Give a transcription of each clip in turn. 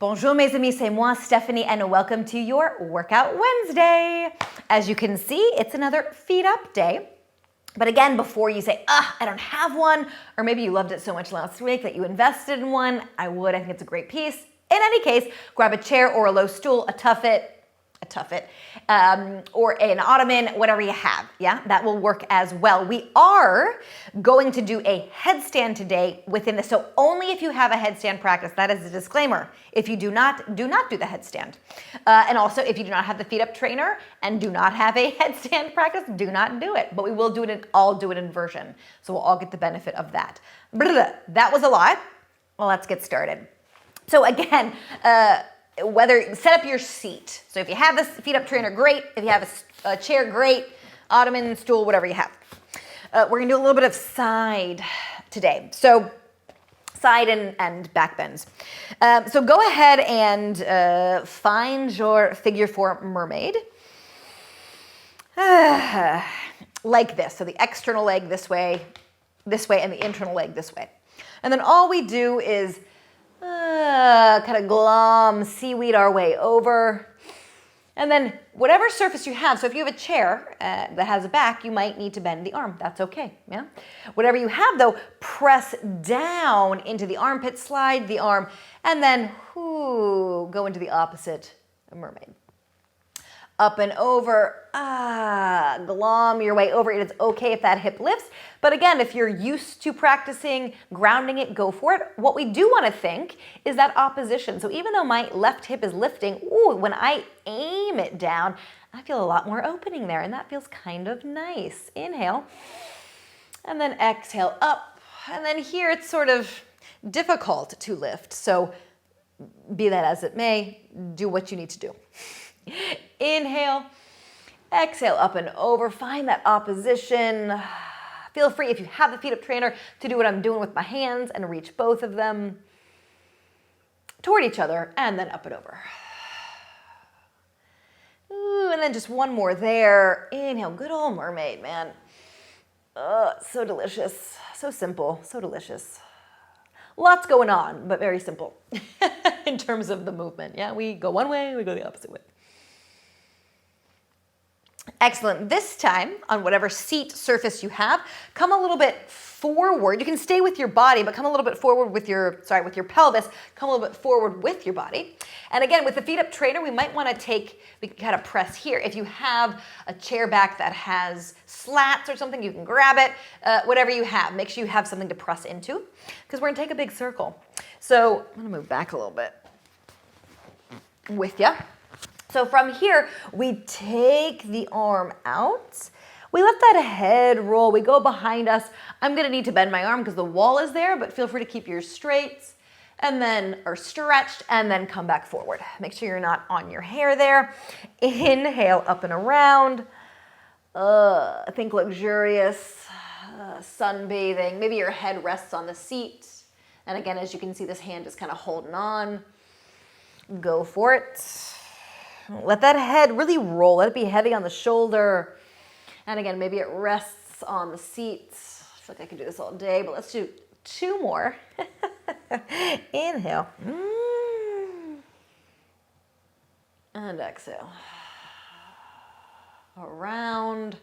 Bonjour mes amis, c'est moi Stephanie and welcome to your Workout Wednesday. As you can see, it's another feet up day. But again, before you say, I don't have one, or maybe you loved it so much last week that you invested in one, I think it's a great piece. In any case, grab a chair or a low stool, a tuffet, or an ottoman, whatever you have, yeah? That will work as well. We are going to do a headstand today within this, so only if you have a headstand practice, that is a disclaimer. If you do not do the headstand. And also, if you do not have the feet up trainer and do not have a headstand practice, do not do it. But we will do it, I'll do it in inversion, so we'll all get the benefit of that. That was a lot. Well, let's get started. So again, set up your seat. So if you have this feet up trainer, great. If you have a chair, great. Ottoman, stool, whatever you have. We're gonna do a little bit of side today. So side and back bends. So go ahead and find your figure four mermaid. Like this. So the external leg this way, and the internal leg this way. And then all we do is kind of glom, seaweed our way over. And then whatever surface you have, so if you have a chair that has a back, you might need to bend the arm. That's okay, yeah? Whatever you have though, press down into the armpit, slide the arm, and then go into the opposite mermaid. Up and over, glom your way over. It is okay if that hip lifts. But again, if you're used to practicing grounding it, go for it. What we do want to think is that opposition. So even though my left hip is lifting, when I aim it down, I feel a lot more opening there, and that feels kind of nice. Inhale, and then exhale up. And then here it's sort of difficult to lift. So be that as it may, do what you need to do. Inhale, exhale up and over, find that opposition. Feel free, if you have the feet up trainer, to do what I'm doing with my hands and reach both of them toward each other and then up and over. And then just one more there. Inhale, good old mermaid, man. So delicious, so simple, so delicious. Lots going on, but very simple in terms of the movement. Yeah, we go one way, we go the opposite way. Excellent. This time, on whatever seat surface you have, come a little bit forward. You can stay with your body, but come a little bit forward with your pelvis. Come a little bit forward with your body. And again, with the feet up trainer, we might want to we can kind of press here. If you have a chair back that has slats or something, you can grab it. Whatever you have, make sure you have something to press into, because we're going to take a big circle. So I'm going to move back a little bit with you. So from here, we take the arm out. We let that head roll. We go behind us. I'm gonna need to bend my arm because the wall is there, but feel free to keep yours straight or stretched, and then come back forward. Make sure you're not on your hair there. Inhale, up and around. Think luxurious, sunbathing. Maybe your head rests on the seat. And again, as you can see, this hand is kind of holding on. Go for it. Let that head really roll. Let it be heavy on the shoulder. And again, maybe it rests on the seat. I feel like I could do this all day, but let's do two more. Inhale. And exhale. Around.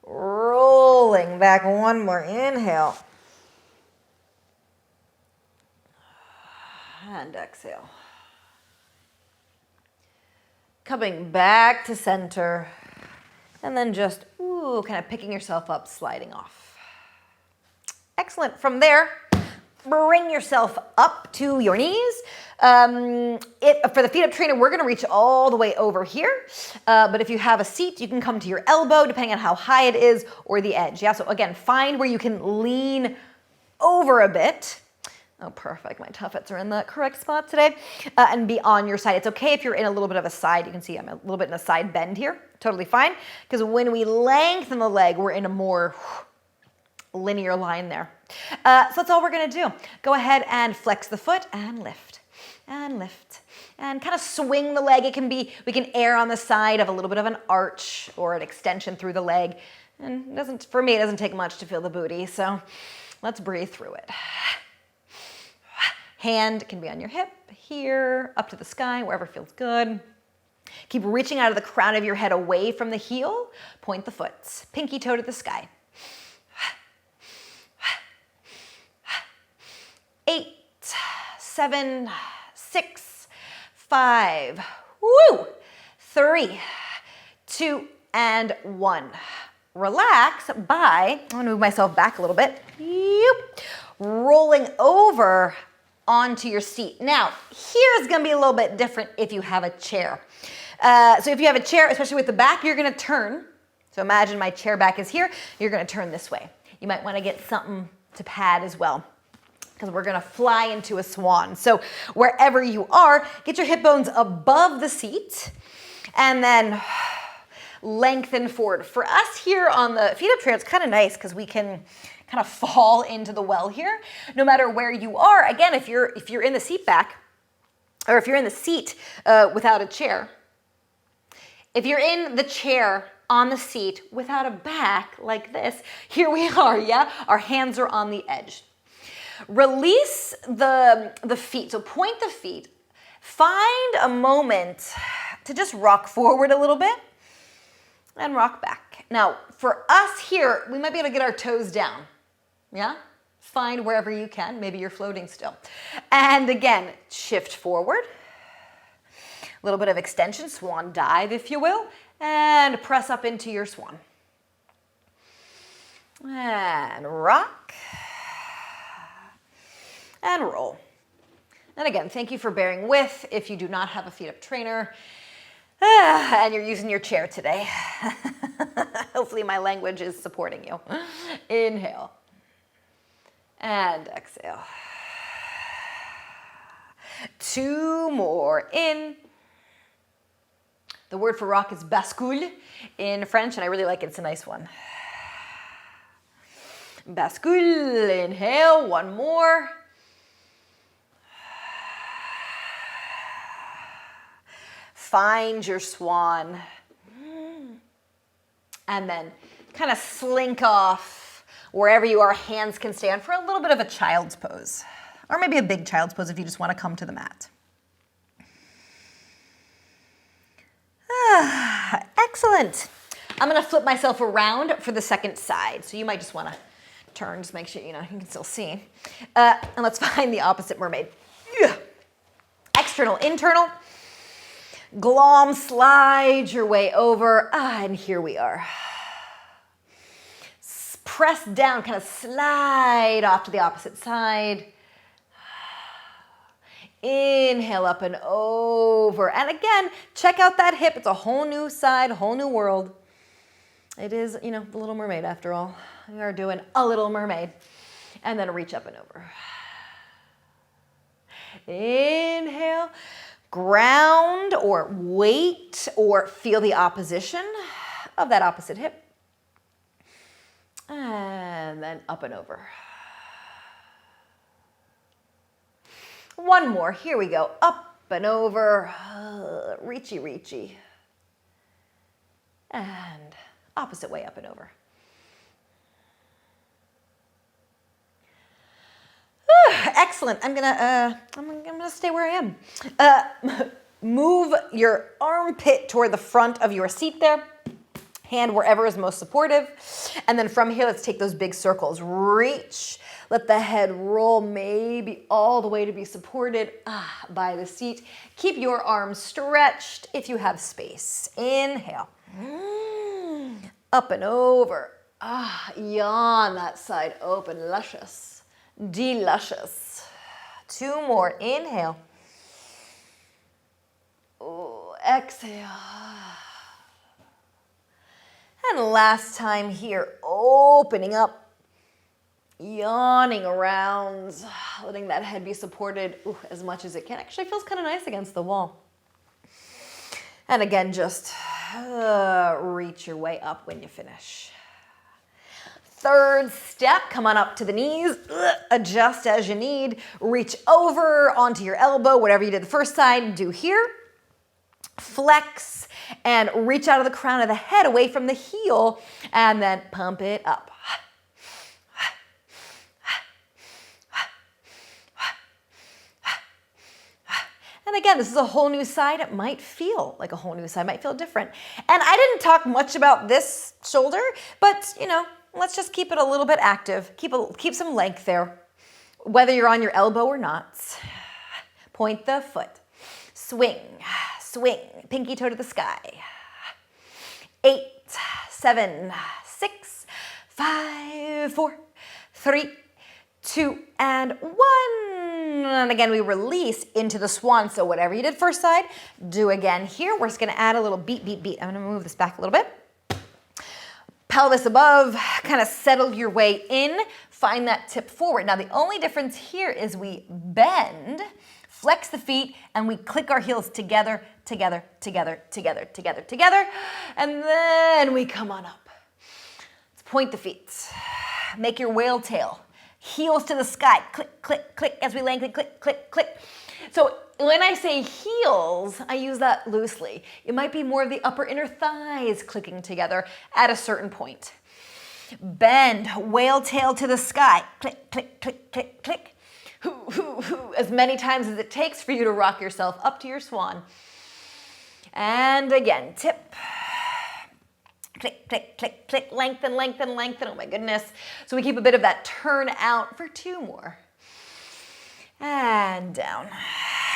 Rolling back. One more. Inhale. And exhale. Coming back to center, and then just, kind of picking yourself up, sliding off. Excellent. From there, bring yourself up to your knees. For the feet up trainer, we're gonna reach all the way over here. But if you have a seat, you can come to your elbow, depending on how high it is, or the edge. Yeah, so again, find where you can lean over a bit. Oh, perfect. My tuffets are in the correct spot today. And be on your side. It's okay if you're in a little bit of a side. You can see I'm a little bit in a side bend here. Totally fine. Because when we lengthen the leg, we're in a more linear line there. So that's all we're going to do. Go ahead and flex the foot and lift. And lift. And kind of swing the leg. It can be, we can err on the side of a little bit of an arch or an extension through the leg. And for me, it doesn't take much to feel the booty. So let's breathe through it. Hand can be on your hip, here, up to the sky, wherever feels good. Keep reaching out of the crown of your head away from the heel. Point the foot, pinky toe to the sky. 8, 7, 6, 5, 3, 2, and 1. Relax by, I'm gonna move myself back a little bit. Rolling over onto your seat. Now, here's gonna be a little bit different if you have a chair. So if you have a chair, especially with the back, you're gonna turn. So imagine my chair back is here. You're gonna turn this way. You might wanna get something to pad as well, because we're gonna fly into a swan. So wherever you are, get your hip bones above the seat and then lengthen forward. For us here on the feet up trail, it's kind of nice because we can kind of fall into the well here. No matter where you are, again, if you're in the seat back, or if you're in the seat without a chair, if you're in the chair on the seat without a back like this, here we are, yeah? Our hands are on the edge. Release the feet, so point the feet. Find a moment to just rock forward a little bit and rock back. Now, for us here, we might be able to get our toes down, yeah? Find wherever you can, maybe you're floating still. And again, shift forward. A little bit of extension, swan dive if you will, and press up into your swan. And rock. And roll. And again, thank you for bearing with if you do not have a feet up trainer and you're using your chair today. Hopefully my language is supporting you. Inhale. And exhale. 2 more. In. The word for rock is bascule in French, and I really like it. It's a nice one. Bascule. Inhale. 1 more. Find your swan. And then kind of slink off wherever you are. Hands can stand for a little bit of a child's pose, or maybe a big child's pose if you just want to come to the mat. Excellent. I'm going to flip myself around for the second side. So you might just want to turn, just make sure you can still see. And let's find the opposite mermaid. External, internal. Glom, slide your way over. And here we are. Press down, kind of slide off to the opposite side. Inhale up and over. And again, check out that hip. It's a whole new side, whole new world. It is, the Little Mermaid after all. We are doing a Little Mermaid. And then reach up and over. Inhale. Ground or weight or feel the opposition of that opposite hip. And then up and over. 1 more. Here we go. Up and over. Reachy, reachy. And opposite way up and over. Excellent. I'm gonna stay where I am. Move your armpit toward the front of your seat there. Hand wherever is most supportive. And then from here, let's take those big circles. Reach. Let the head roll maybe all the way to be supported by the seat. Keep your arms stretched if you have space. Inhale. Up and over. Yawn that side open. Luscious. Delicious. 2 more. Inhale. Exhale. And last time here, opening up, yawning around, letting that head be supported as much as it can. Actually, feels kind of nice against the wall. And again, just reach your way up when you finish. Third step, come on up to the knees, adjust as you need, reach over onto your elbow, whatever you did the first side, do here. Flex and reach out of the crown of the head away from the heel and then pump it up. And again, this is a whole new side. It might feel like a whole new side, might feel different. And I didn't talk much about this shoulder, but you know, let's just keep it a little bit active. Keep some length there, whether you're on your elbow or not. Point the foot. Swing, swing, pinky toe to the sky. 8, 7, 6, 5, 4, 3, 2, and 1. And again, we release into the swan. So whatever you did first side, do again here. We're just gonna add a little beat, beat, beat. I'm gonna move this back a little bit. Pelvis above, kind of settle your way in, find that tip forward. Now the only difference here is we bend, flex the feet, and we click our heels together, together, together, together, together, together, and then we come on up. Let's point the feet. Make your whale tail. Heels to the sky, click, click, click, as we lengthen, click, click, click. So when I say heels, I use that loosely. It might be more of the upper inner thighs clicking together at a certain point. Bend, whale tail to the sky, click, click, click, click, click. Hoo, hoo, hoo, as many times as it takes for you to rock yourself up to your swan. And again, tip. Click, click, click, click, lengthen, lengthen, lengthen. Oh my goodness. So we keep a bit of that turn out for 2 more. And down.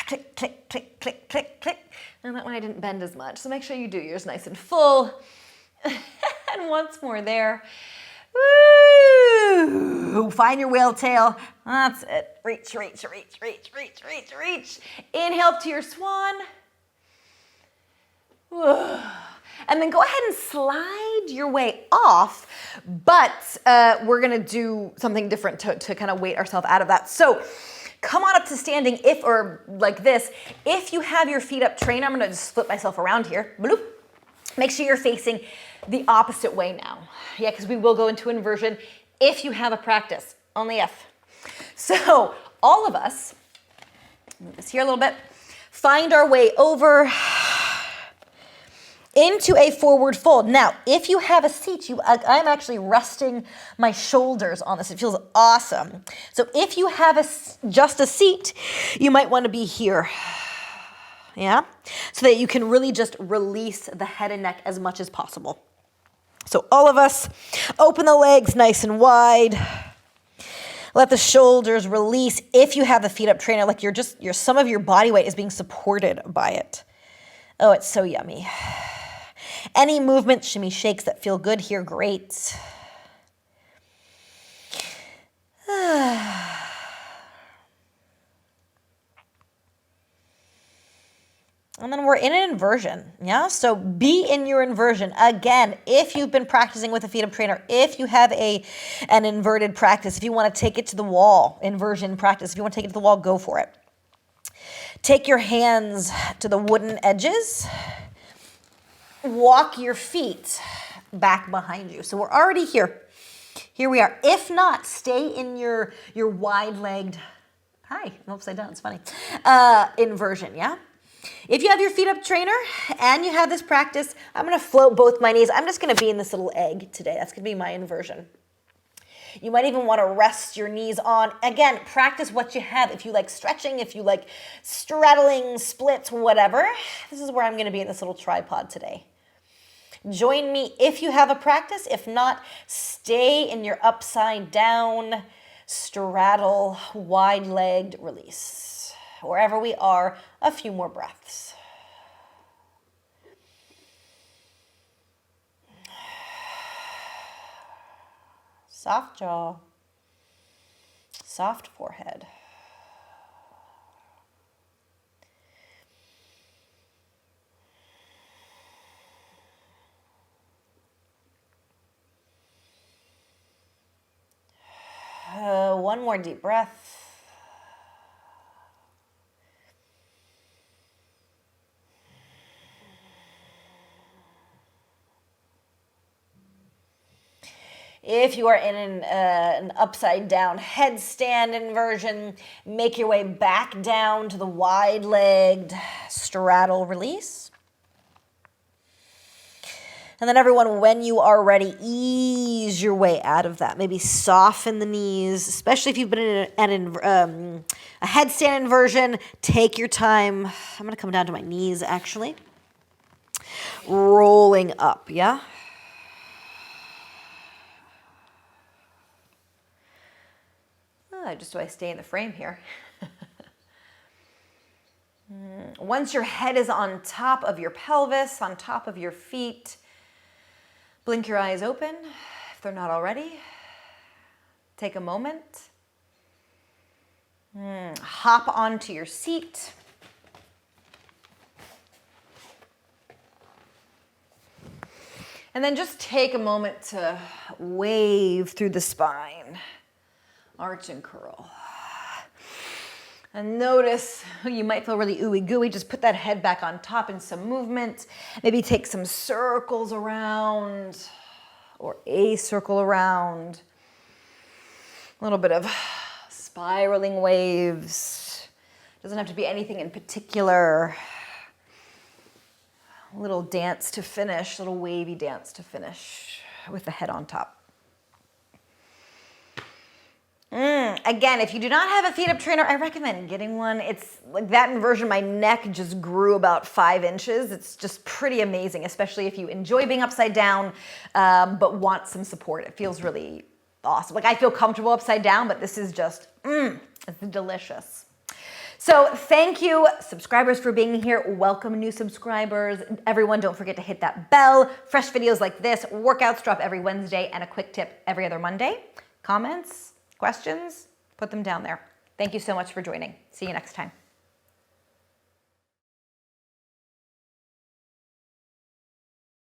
Click, click, click, click, click, click. And that one I didn't bend as much. So make sure you do yours nice and full. And once more there. Woo! Find your whale tail. That's it. Reach, reach, reach, reach, reach, reach, reach. Inhale up to your swan. Whoa. And then go ahead and slide your way off, but we're gonna do something different to kind of weight ourselves out of that. So come on up to standing or like this. If you have your feet up trained, I'm gonna just flip myself around here. Bloop. Make sure you're facing the opposite way now. Yeah, because we will go into inversion if you have a practice, only if. So all of us, move this here a little bit, find our way over into a forward fold. Now, if you have a seat, I'm actually resting my shoulders on this. It feels awesome. So if you have just a seat, you might want to be here. Yeah? So that you can really just release the head and neck as much as possible. So all of us, open the legs nice and wide. Let the shoulders release. If you have the feet up trainer, like some of your body weight is being supported by it. Oh, it's so yummy. Any movement, shimmy shakes that feel good here, great. And then we're in an inversion, yeah? So be in your inversion. Again, if you've been practicing with a feet up trainer, if you have an inverted practice, if you want to take it to the wall, inversion practice, if you want to take it to the wall, go for it. Take your hands to the wooden edges. Walk your feet back behind you. So we're already here. Here we are. If not, stay in your wide-legged, hi, I'm upside down, it's funny, inversion, yeah? If you have your feet up trainer and you have this practice, I'm going to float both my knees. I'm just going to be in this little egg today. That's going to be my inversion. You might even want to rest your knees on. Again, practice what you have. If you like stretching, if you like straddling, splits, whatever, this is where I'm going to be in this little tripod today. Join me if you have a practice. If not, stay in your upside down, straddle, wide-legged release. Wherever we are, a few more breaths. Soft jaw, soft forehead. One more deep breath. If you are in an upside down headstand inversion, make your way back down to the wide-legged straddle release. And then everyone, when you are ready, ease your way out of that. Maybe soften the knees, especially if you've been in a headstand inversion. Take your time. I'm going to come down to my knees, actually. Rolling up, yeah? Just so I stay in the frame here. Once your head is on top of your pelvis, on top of your feet, blink your eyes open if they're not already. Take a moment. Hop onto your seat. And then just take a moment to wave through the spine. Arch and curl. And notice, you might feel really ooey gooey. Just put that head back on top in some movement. Maybe take some circles around or a circle around. A little bit of spiraling waves. Doesn't have to be anything in particular. A little dance to finish, little wavy dance to finish with the head on top. Again, if you do not have a feet up trainer, I recommend getting one. It's like that inversion, my neck just grew about 5 inches. It's just pretty amazing, especially if you enjoy being upside down, but want some support. It feels really awesome. Like I feel comfortable upside down, but this is just, it's delicious. So thank you, subscribers, for being here. Welcome new subscribers. Everyone, don't forget to hit that bell. Fresh videos like this, workouts drop every Wednesday, and a quick tip every other Monday. Comments? Questions? Put them down there. Thank you so much for joining. See you next time.